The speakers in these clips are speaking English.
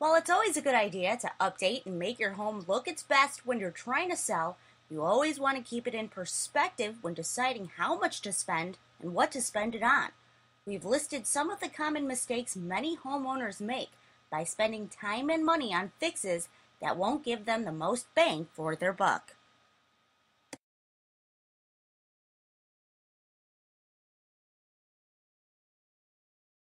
While it's always a good idea to update and make your home look its best when you're trying to sell, you always want to keep it in perspective when deciding how much to spend and what to spend it on. We've listed some of the common mistakes many homeowners make by spending time and money on fixes that won't give them the most bang for their buck.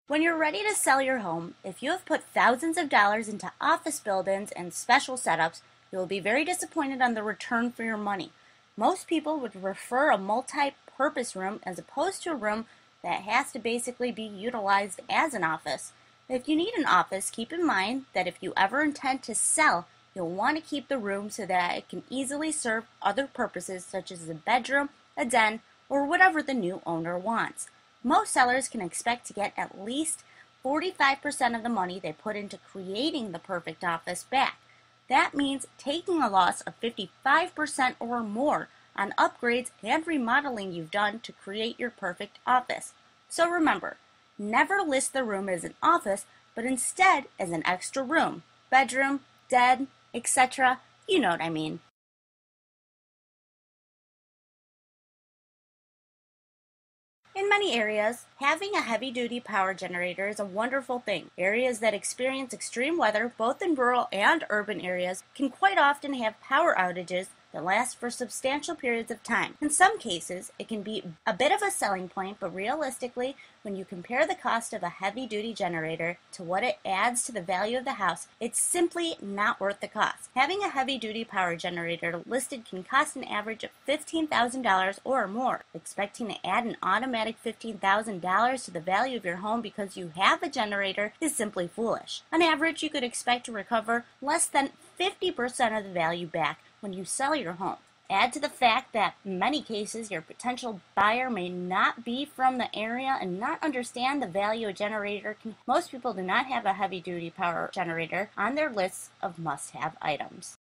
When you're ready to sell your home, if you have put thousands of dollars into office build-ins and special setups, you will be very disappointed on the return for your money. Most people would prefer a multi-purpose room as opposed to a room that has to basically be utilized as an office. If you need an office, keep in mind that if you ever intend to sell, you'll want to keep the room so that it can easily serve other purposes such as a bedroom, a den, or whatever the new owner wants. Most sellers can expect to get at least 45% of the money they put into creating the perfect office back. That means taking a loss of 55% or more on upgrades and remodeling you've done to create your perfect office. So remember, never list the room as an office, but instead as an extra room, bedroom, den, etc. You know what I mean. In many areas, having a heavy-duty power generator is a wonderful thing. Areas that experience extreme weather, both in rural and urban areas, can quite often have power outages that last for substantial periods of time. In some cases, it can be a bit of a selling point, but realistically, when you compare the cost of a heavy-duty generator to what it adds to the value of the house, it's simply not worth the cost. Having a heavy-duty power generator listed can cost an average of $15,000 or more. Expecting to add an automatic $15,000 to the value of your home because you have a generator is simply foolish. On average, you could expect to recover less than 50% of the value back when you sell your home. Add to the fact that in many cases your potential buyer may not be from the area and not understand the value a generator can. Most people do not have a heavy-duty power generator on their lists of must-have items.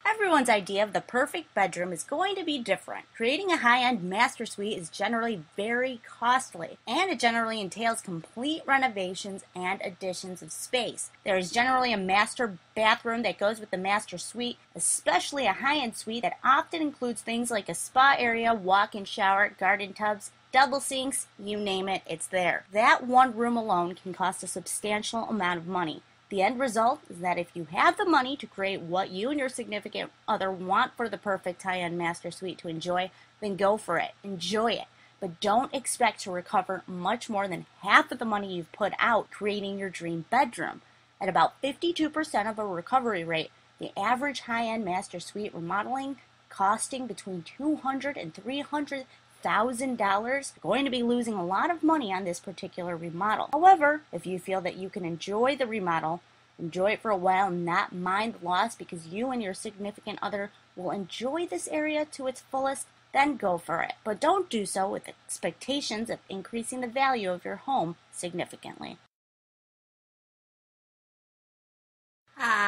Everyone's idea of the perfect bedroom is going to be different. Creating a high-end master suite is generally very costly, and it generally entails complete renovations and additions of space. There is generally a master bathroom that goes with the master suite, especially a high-end suite that often includes things like a spa area, walk-in shower, garden tubs, double sinks, you name it, it's there. That one room alone can cost a substantial amount of money. The end result is that if you have the money to create what you and your significant other want for the perfect high-end master suite to enjoy, then go for it. Enjoy it. But don't expect to recover much more than half of the money you've put out creating your dream bedroom. At about 52% of a recovery rate, the average high-end master suite remodeling costing between $200,000 and $300,000, you're going to be losing a lot of money on this particular remodel. However, if you feel that you can enjoy the remodel, enjoy it for a while, and not mind the loss because you and your significant other will enjoy this area to its fullest, then go for it. But don't do so with expectations of increasing the value of your home significantly.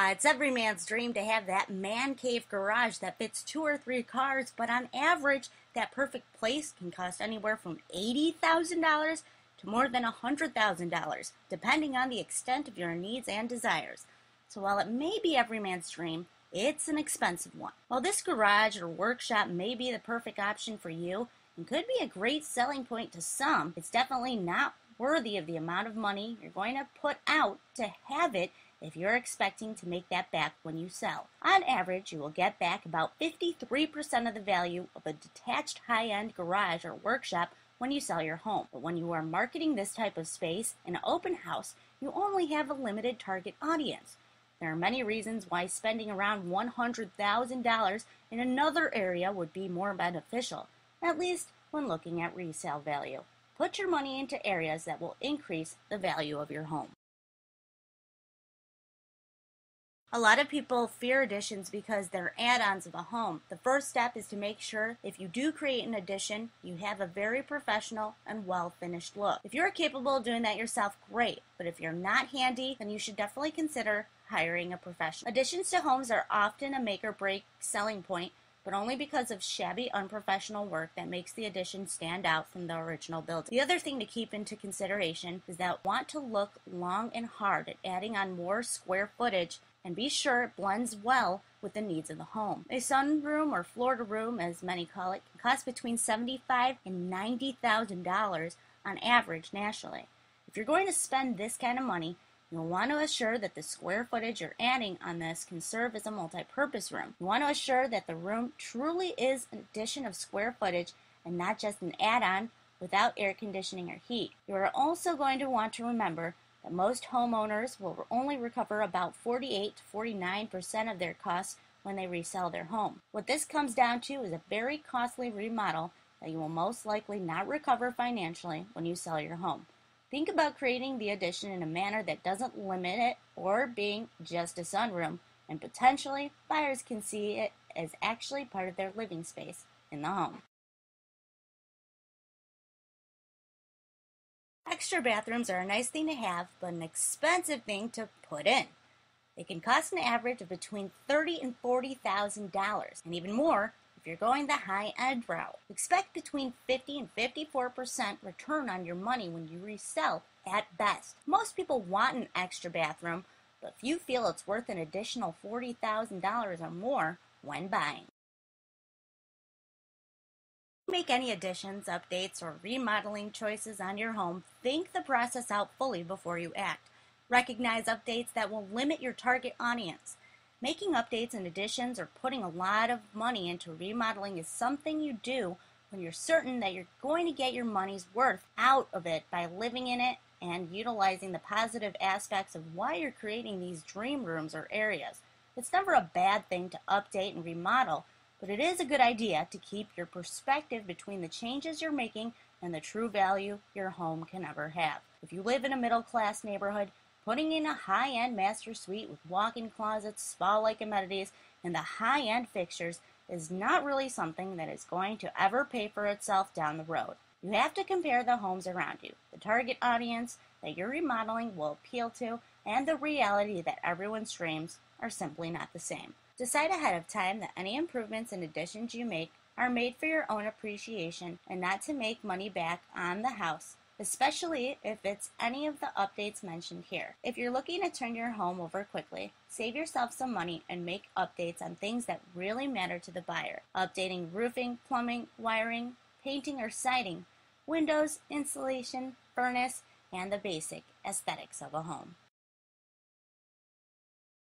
It's every man's dream to have that man cave garage that fits 2 or 3 cars, but on average, that perfect place can cost anywhere from $80,000 to more than $100,000, depending on the extent of your needs and desires. So while it may be every man's dream, it's an expensive one. While this garage or workshop may be the perfect option for you and could be a great selling point to some, it's definitely not worthy of the amount of money you're going to put out to have it if you're expecting to make that back when you sell. On average, you will get back about 53% of the value of a detached high-end garage or workshop when you sell your home. But when you are marketing this type of space in an open house, you only have a limited target audience. There are many reasons why spending around $100,000 in another area would be more beneficial, at least when looking at resale value. Put your money into areas that will increase the value of your home. A lot of people fear additions because they're add-ons of a home. The first step is to make sure if you do create an addition, you have a very professional and well-finished look. If you're capable of doing that yourself, great. But if you're not handy, then you should definitely consider hiring a professional. Additions to homes are often a make or break selling point but only because of shabby, unprofessional work that makes the addition stand out from the original building. The other thing to keep into consideration is that want to look long and hard at adding on more square footage and be sure it blends well with the needs of the home. A sunroom or Florida room, as many call it, can cost between $75,000 and $90,000 on average nationally. If you're going to spend this kind of money, you'll want to assure that the square footage you're adding on this can serve as a multi-purpose room. You want to assure that the room truly is an addition of square footage and not just an add-on without air conditioning or heat. You are also going to want to remember that most homeowners will only recover about 48 to 49% of their costs when they resell their home. What this comes down to is a very costly remodel that you will most likely not recover financially when you sell your home. Think about creating the addition in a manner that doesn't limit it or being just a sunroom, and potentially buyers can see it as actually part of their living space in the home. Extra bathrooms are a nice thing to have, but an expensive thing to put in. They can cost an average of between $30,000 and $40,000, and even more if you're going the high-end route. Expect between 50 and 54% return on your money when you resell at best. Most people want an extra bathroom, but few feel it's worth an additional $40,000 or more when buying. Make any additions, updates, or remodeling choices on your home, think the process out fully before you act. Recognize updates that will limit your target audience. Making updates and additions or putting a lot of money into remodeling is something you do when you're certain that you're going to get your money's worth out of it by living in it and utilizing the positive aspects of why you're creating these dream rooms or areas. It's never a bad thing to update and remodel, but it is a good idea to keep your perspective between the changes you're making and the true value your home can ever have. If you live in a middle-class neighborhood, putting in a high-end master suite with walk-in closets, spa-like amenities, and the high-end fixtures is not really something that is going to ever pay for itself down the road. You have to compare the homes around you, the target audience that your remodeling will appeal to, and the reality that everyone's dreams are simply not the same. Decide ahead of time that any improvements and additions you make are made for your own appreciation and not to make money back on the house, especially if it's any of the updates mentioned here. If you're looking to turn your home over quickly, save yourself some money and make updates on things that really matter to the buyer. Updating roofing, plumbing, wiring, painting or siding, windows, insulation, furnace, and the basic aesthetics of a home.